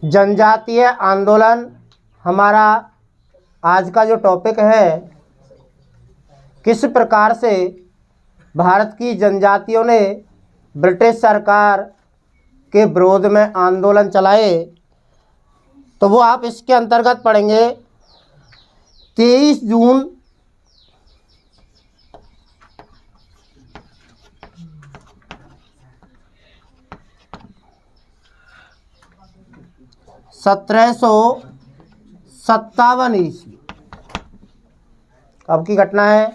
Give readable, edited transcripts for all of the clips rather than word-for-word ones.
जनजातीय आंदोलन हमारा आज का जो टॉपिक है। किस प्रकार से भारत की जनजातियों ने ब्रिटिश सरकार के विरोध में आंदोलन चलाए, तो वो आप इसके अंतर्गत पढ़ेंगे। 23 जून 1757 ईस्वी अब की घटना है।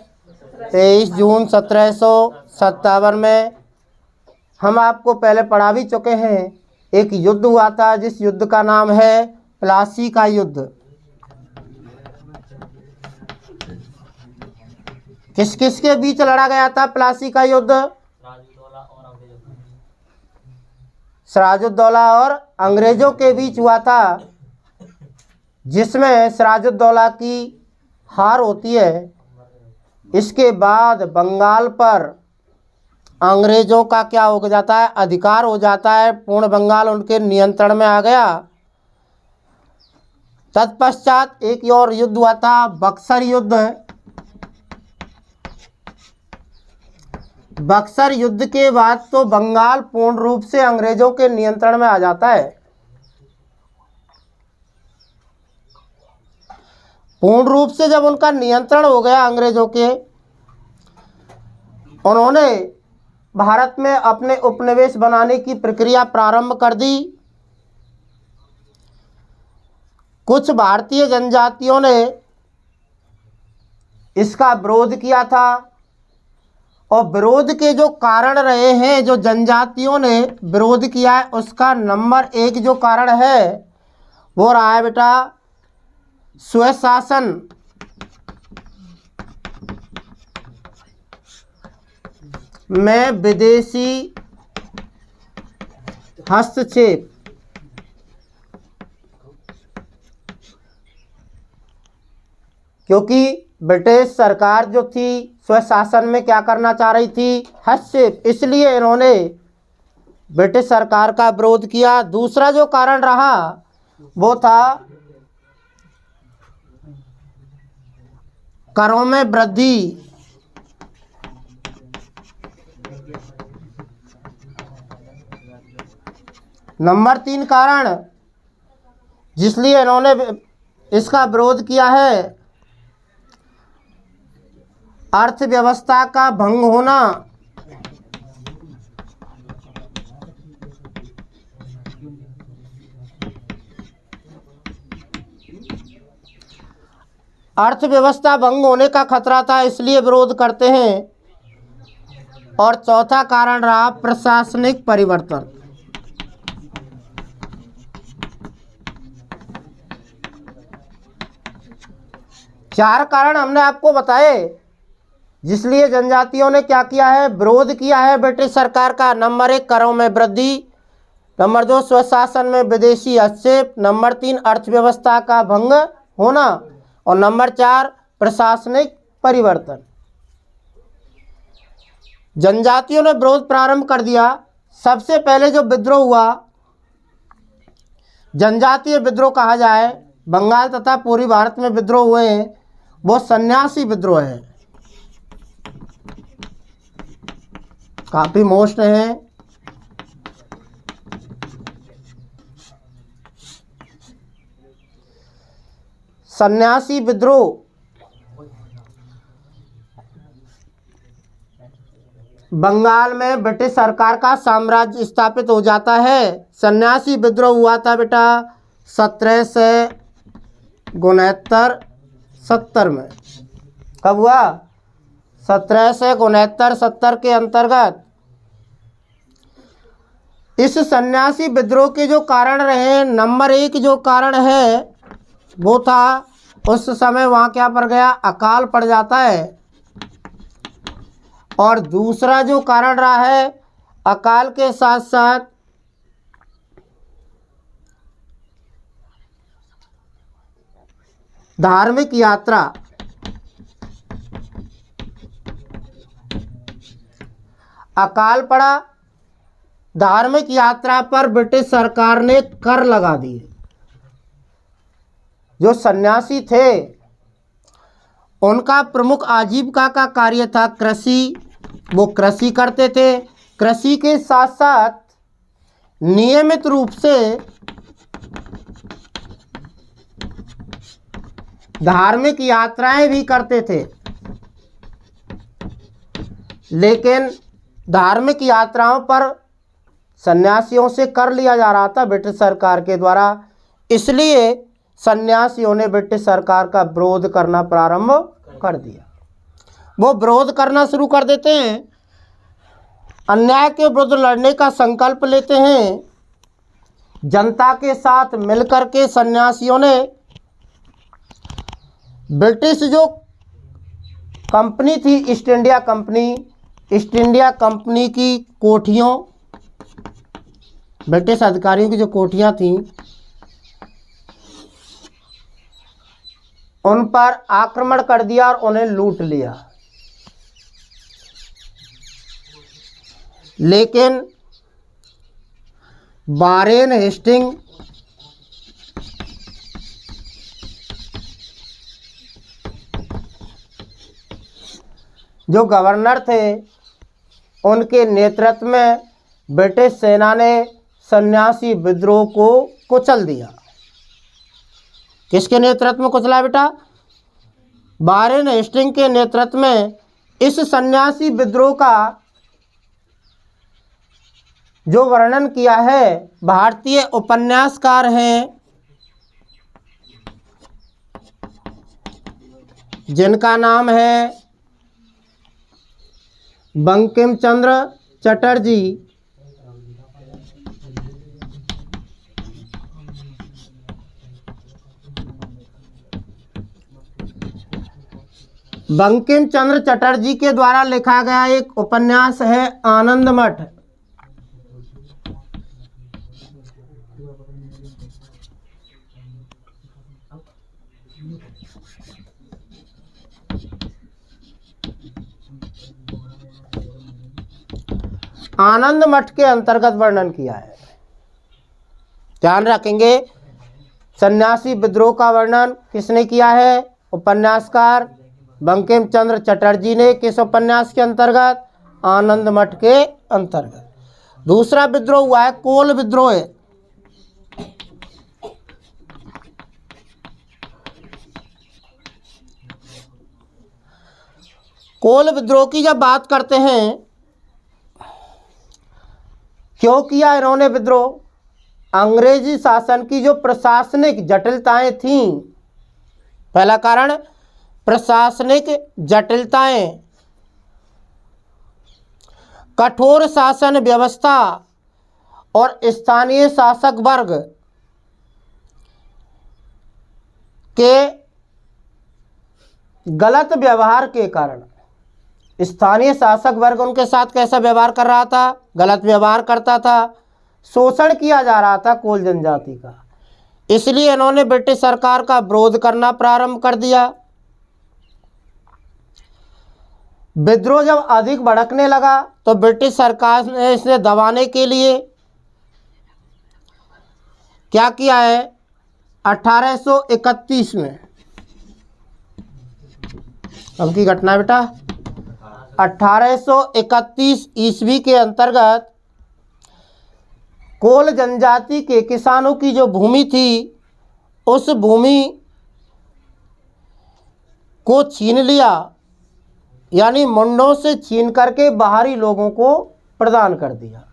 23 जून 1757 में हम आपको पहले पढ़ा भी चुके हैं। एक युद्ध हुआ था जिस युद्ध का नाम है प्लासी का युद्ध। किस किस के बीच लड़ा गया था प्लासी का युद्ध? सिराजुद्दौला और अंग्रेजों के बीच हुआ था, जिसमें सिराजुद्दौला की हार होती है। इसके बाद बंगाल पर अंग्रेजों का क्या हो जाता है? अधिकार हो जाता है। पूर्ण बंगाल उनके नियंत्रण में आ गया। तत्पश्चात एक और युद्ध हुआ था, बक्सर युद्ध। बक्सर युद्ध के बाद तो बंगाल पूर्ण रूप से अंग्रेजों के नियंत्रण में आ जाता है। पूर्ण रूप से जब उनका नियंत्रण हो गया अंग्रेजों के, उन्होंने भारत में अपने उपनिवेश बनाने की प्रक्रिया प्रारंभ कर दी। कुछ भारतीय जनजातियों ने इसका विरोध किया था, और विरोध के जो कारण रहे हैं, जो जनजातियों ने विरोध किया है, उसका नंबर 1 जो कारण है वो रहा है बेटा स्वशासन। में विदेशी हस्तक्षेप। क्योंकि ब्रिटिश सरकार जो थी स्वशासन में क्या करना चाह रही थी? हस्तक्षेप। इसलिए इन्होंने ब्रिटिश सरकार का विरोध किया। दूसरा जो कारण रहा वो था करों में वृद्धि। नंबर 3 कारण जिसलिए इन्होंने इसका विरोध किया है, अर्थव्यवस्था का भंग होना। अर्थव्यवस्था भंग होने का खतरा था, इसलिए विरोध करते हैं। और चौथा कारण रहा प्रशासनिक परिवर्तन। चार कारण हमने आपको बताए जिसलिए जनजातियों ने क्या किया है? विरोध किया है ब्रिटिश सरकार का। नंबर 1 करों में वृद्धि, नंबर 2 स्वशासन में विदेशी हस्तक्षेप, नंबर 3 अर्थव्यवस्था का भंग होना, और नंबर 4 प्रशासनिक परिवर्तन। जनजातियों ने विरोध प्रारंभ कर दिया। सबसे पहले जो विद्रोह हुआ, जनजातीय विद्रोह कहा जाए, बंगाल तथा पूर्वी भारत में विद्रोह हुए हैं, वो सन्यासी विद्रोह है। काफी मोस्ट है। सन्यासी विद्रोह बंगाल में ब्रिटिश सरकार का साम्राज्य स्थापित हो जाता है। सन्यासी विद्रोह हुआ था बेटा 1769-70 में। कब हुआ? 1769-70 के अंतर्गत। इस सन्यासी विद्रोह के जो कारण रहे, नंबर 1 जो कारण है वो था उस समय वहाँ क्या पड़ गया? अकाल पड़ जाता है। और दूसरा जो कारण रहा है, अकाल के साथ साथ धार्मिक यात्रा। अकाल पड़ा, धार्मिक यात्रा पर ब्रिटिश सरकार ने कर लगा दिए। जो सन्यासी थे उनका प्रमुख आजीविका का कार्य था कृषि। वो कृषि करते थे। कृषि के साथ साथ नियमित रूप से धार्मिक यात्राएं भी करते थे, लेकिन धार्मिक यात्राओं पर सन्यासियों से कर लिया जा रहा था ब्रिटिश सरकार के द्वारा। इसलिए सन्यासियों ने ब्रिटिश सरकार का विरोध करना प्रारंभ कर दिया। वो विरोध करना शुरू कर देते हैं, अन्याय के विरुद्ध लड़ने का संकल्प लेते हैं। जनता के साथ मिलकर के सन्यासियों ने ब्रिटिश जो कंपनी थी ईस्ट इंडिया कंपनी की कोठियों, ब्रिटिश अधिकारियों की जो कोठियां थीं, उन पर आक्रमण कर दिया और उन्हें लूट लिया। लेकिन वारेन हेस्टिंग जो गवर्नर थे, उनके नेतृत्व में ब्रिटिश सेना ने सन्यासी विद्रोह को कुचल दिया। किसके नेतृत्व में कुचला बेटा? वारेन हेस्टिंग के नेतृत्व में। इस सन्यासी विद्रोह का जो वर्णन किया है भारतीय उपन्यासकार हैं जिनका नाम है बंकिम चंद्र चटर्जी। बंकिम चंद्र चटर्जी के द्वारा लिखा गया एक उपन्यास है आनंद मठ। आनंद मठ के अंतर्गत वर्णन किया है। ध्यान रखेंगे, सन्यासी विद्रोह का वर्णन किसने किया है? उपन्यासकार बंकिम चंद्र चटर्जी ने। किस उपन्यास के अंतर्गत? आनंद मठ के अंतर्गत। दूसरा विद्रोह हुआ है कोल विद्रोह। कोल विद्रोह की जब बात करते हैं, क्यों किया इन्होंने विद्रोह? अंग्रेजी शासन की जो प्रशासनिक जटिलताएं थीं, पहला कारण प्रशासनिक जटिलताएं, कठोर शासन व्यवस्था और स्थानीय शासक वर्ग के गलत व्यवहार के कारण। स्थानीय शासक वर्ग उनके साथ कैसा व्यवहार कर रहा था? गलत व्यवहार करता था, शोषण किया जा रहा था कोल जनजाति का। इसलिए इन्होंने ब्रिटिश सरकार का विरोध करना प्रारंभ कर दिया। विद्रोह जब अधिक भड़कने लगा तो ब्रिटिश सरकार ने इसे दबाने के लिए क्या किया है? 1831 में, अब की घटना बेटा, 1831 ईस्वी के अंतर्गत कोल जनजाति के किसानों की जो भूमि थी, उस भूमि को छीन लिया, यानी मुंडों से छीन करके बाहरी लोगों को प्रदान कर दिया।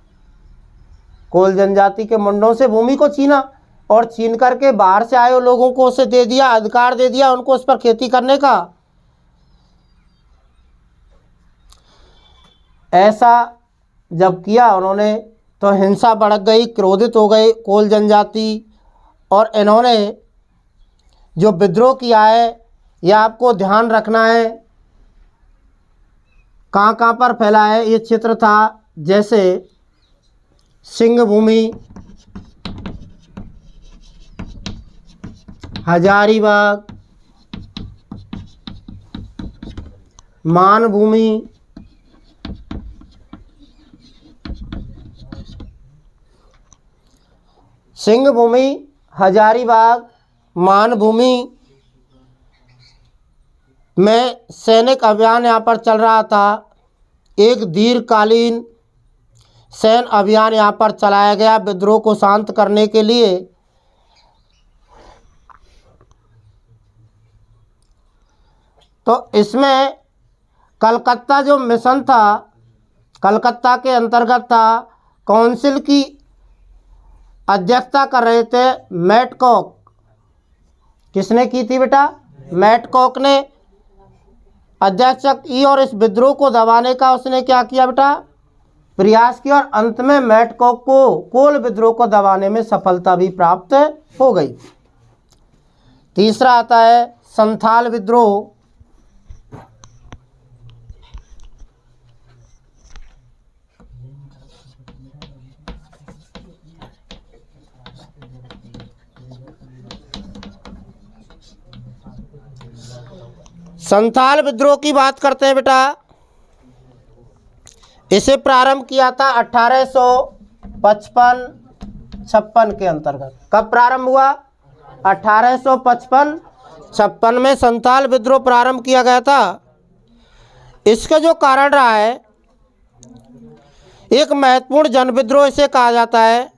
कोल जनजाति के मुंडों से भूमि को छीना और छीन करके बाहर से आए लोगों को उसे दे दिया, अधिकार दे दिया उनको उस पर खेती करने का। ऐसा जब किया उन्होंने तो हिंसा भड़क गई, क्रोधित हो गए कोल जनजाति, और इन्होंने जो विद्रोह किया है यह आपको ध्यान रखना है। कहाँ कहाँ पर फैला है ये क्षेत्र था? जैसे सिंह भूमि, हजारीबाग, मान भूमि, सिंहभूमि, हजारीबाग, मानभूमि में सैनिक अभियान यहाँ पर चल रहा था। एक दीर्घकालीन सैन्य अभियान यहाँ पर चलाया गया विद्रोह को शांत करने के लिए। तो इसमें कलकत्ता जो मिशन था, कलकत्ता के अंतर्गत था। काउंसिल की अध्यक्षता कर रहे थे मैटकॉक। किसने की थी बेटा? मैटकॉक ने अध्यक्षता की और इस विद्रोह को दबाने का उसने क्या किया बेटा? प्रयास किया और अंत में मैटकॉक को कोल विद्रोह को दबाने में सफलता भी प्राप्त हो गई। तीसरा आता है संथाल विद्रोह। संथाल विद्रोह की बात करते हैं बेटा। इसे प्रारंभ किया था 1855-56 के अंतर्गत। कब प्रारंभ हुआ? 1855-56 में संथाल विद्रोह प्रारंभ किया गया था। इसका जो कारण रहा है, एक महत्वपूर्ण जनविद्रोह इसे कहा जाता है।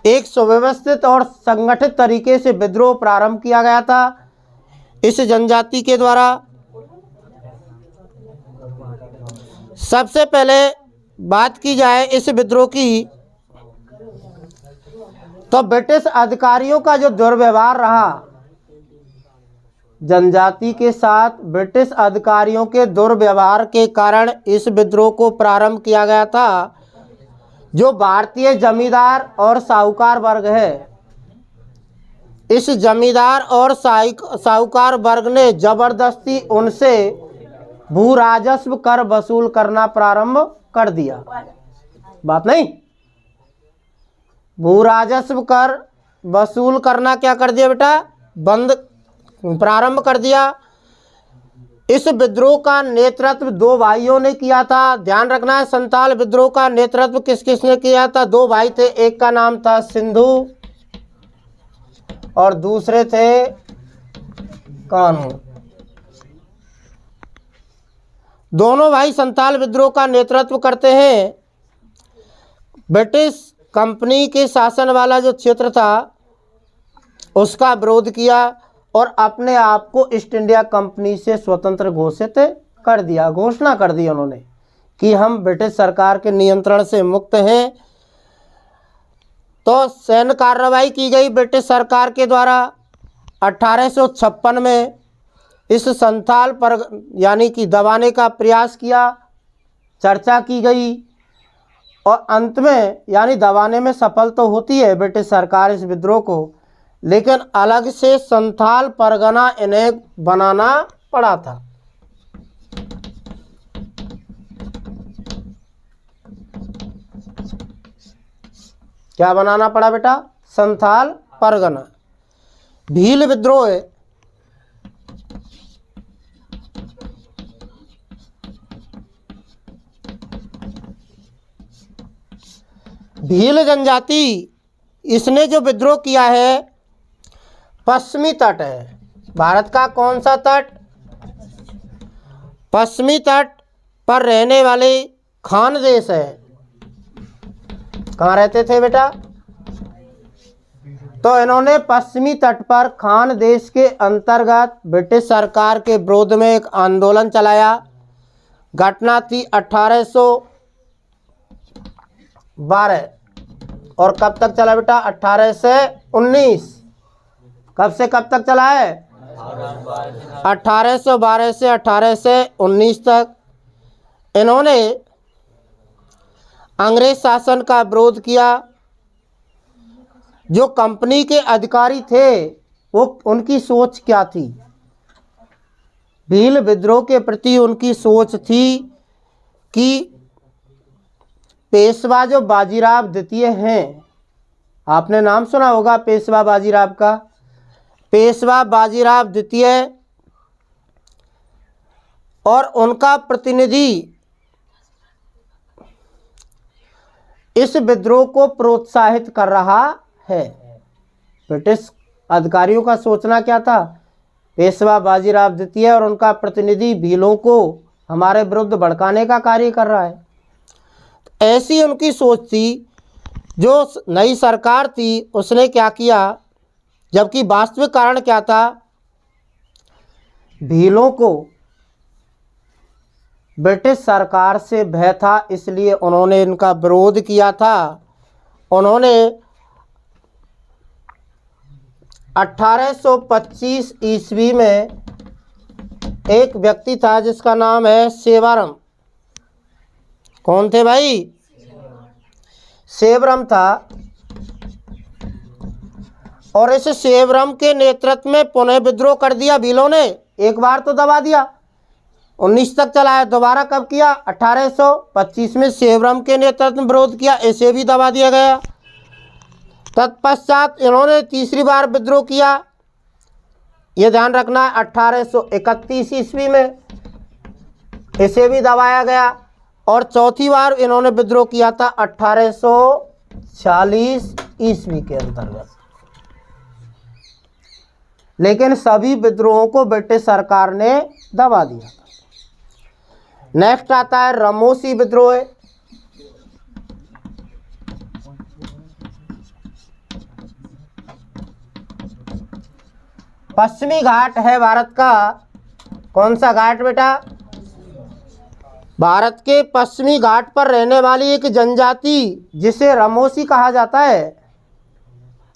एक सुव्यवस्थित और संगठित तरीके से विद्रोह प्रारंभ किया गया था इस जनजाति के द्वारा। सबसे पहले बात की जाए इस विद्रोह की, तो ब्रिटिश अधिकारियों का जो दुर्व्यवहार रहा जनजाति के साथ, ब्रिटिश अधिकारियों के दुर्व्यवहार के कारण इस विद्रोह को प्रारंभ किया गया था। जो भारतीय जमींदार और साहूकार वर्ग है, इस जमींदार और साहूकार वर्ग ने जबरदस्ती उनसे भू राजस्व कर वसूल करना प्रारंभ कर दिया। बात नहीं, भू राजस्व कर वसूल करना क्या कर दिया बेटा? प्रारंभ कर दिया। इस विद्रोह का नेतृत्व दो भाइयों ने किया था। ध्यान रखना है, संथाल विद्रोह का नेतृत्व किस किसने किया था? दो भाई थे। एक का नाम था सिंधु और दूसरे थे कान्हू। दोनों भाई संथाल विद्रोह का नेतृत्व करते हैं। ब्रिटिश कंपनी के शासन वाला जो क्षेत्र था उसका विरोध किया और अपने आप को ईस्ट इंडिया कंपनी से स्वतंत्र घोषित कर दिया। घोषणा कर दी उन्होंने कि हम ब्रिटिश सरकार के नियंत्रण से मुक्त हैं। तो सैन्य कार्रवाई की गई ब्रिटिश सरकार के द्वारा। 1856 में इस संथाल पर यानी कि दबाने का प्रयास किया, चर्चा की गई और अंत में यानी दबाने में सफल तो होती है ब्रिटिश सरकार इस विद्रोह को, लेकिन अलग से संथाल परगना इन्हें बनाना पड़ा था। क्या बनाना पड़ा बेटा? संथाल परगना। भील विद्रोह है। भील जनजाति, इसने जो विद्रोह किया है पश्चिमी तट है भारत का। कौन सा तट? पश्चिमी तट पर रहने वाले खान देश है। कहाँ रहते थे बेटा? तो इन्होंने पश्चिमी तट पर खान देश के अंतर्गत ब्रिटिश सरकार के विरोध में एक आंदोलन चलाया। घटना थी 1812 और कब तक चला बेटा? 18 से 19। कब से कब तक चला है? 1812 से 18 से 19 तक इन्होंने अंग्रेज शासन का विरोध किया। जो कंपनी के अधिकारी थे वो उनकी सोच क्या थी? भील विद्रोह के प्रति उनकी सोच थी कि पेशवा जो बाजीराव द्वितीय हैं, आपने नाम सुना होगा पेशवा बाजीराव का। पेशवा बाजीराव द्वितीय और उनका प्रतिनिधि इस विद्रोह को प्रोत्साहित कर रहा है। ब्रिटिश अधिकारियों का सोचना क्या था? पेशवा बाजीराव द्वितीय और उनका प्रतिनिधि भीलों को हमारे विरुद्ध भड़काने का कार्य कर रहा है। ऐसी उनकी सोच थी। जो नई सरकार थी उसने क्या किया, जबकि वास्तविक कारण क्या था? भीलों को ब्रिटिश सरकार से भय था, इसलिए उन्होंने इनका विरोध किया था। उन्होंने 1825 ईस्वी में एक व्यक्ति था जिसका नाम है सेवारम। कौन थे भाई? सेवरम था। और इस सेवरम के नेतृत्व में पुनः विद्रोह कर दिया भीलों ने। एक बार तो दबा दिया, 19 तक चला है, दोबारा कब किया? 1825 में सेवरम के नेतृत्व में विरोध किया, इसे भी दबा दिया गया। तत्पश्चात इन्होंने तीसरी बार विद्रोह किया, ये ध्यान रखना, 1831 ईस्वी में, इसे भी दबाया गया। और चौथी बार इन्होंने विद्रोह किया था 1840 ईस्वी के अंतर्गत। लेकिन सभी विद्रोहों को ब्रिटिश सरकार ने दबा दिया। नेक्स्ट आता है रमोसी विद्रोह। पश्चिमी घाट है भारत का। कौन सा घाट बेटा? भारत के पश्चिमी घाट पर रहने वाली एक जनजाति जिसे रमोसी कहा जाता है।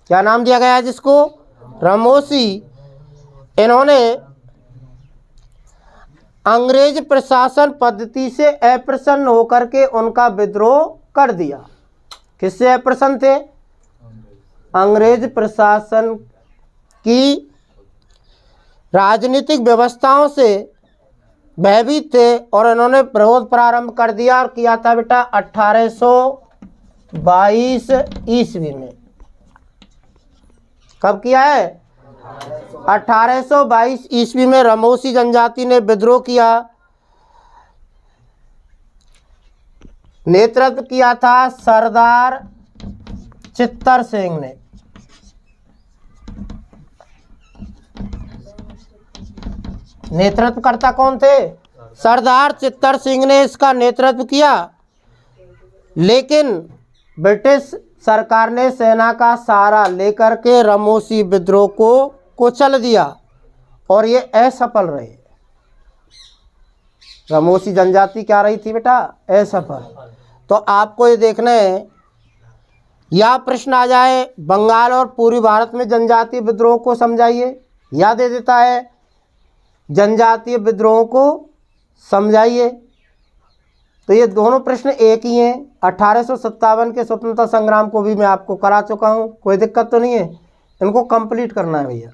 क्या नाम दिया गया है जिसको? रमोसी। इन्होंने अंग्रेज प्रशासन पद्धति से अप्रसन्न होकर के उनका विद्रोह कर दिया। किससे अप्रसन्न थे? अंग्रेज प्रशासन की राजनीतिक व्यवस्थाओं से भयभीत थे और इन्होंने विरोध प्रारंभ कर दिया। और किया था बेटा 1822 ईस्वी में। कब किया है? 1822 ईस्वी में रमोसी जनजाति ने विद्रोह किया। नेतृत्व किया था सरदार चित्तर सिंह ने। नेतृत्वकर्ता कौन थे? सरदार चित्तर सिंह ने इसका नेतृत्व किया। लेकिन ब्रिटिश सरकार ने सेना का सहारा लेकर के रमोसी विद्रोह को कुचल दिया और ये असफल रहे। रमोसी जनजाति क्या रही थी बेटा? असफल। तो आपको ये देखना है, या प्रश्न आ जाए बंगाल और पूर्वी भारत में जनजातीय विद्रोह को समझाइए, या दे देता है जनजातीय विद्रोह को समझाइए। तो ये दोनों प्रश्न एक ही हैं। 1857 के स्वतंत्रता संग्राम को भी मैं आपको करा चुका हूँ, कोई दिक्कत तो नहीं है। इनको कंप्लीट करना है भैया।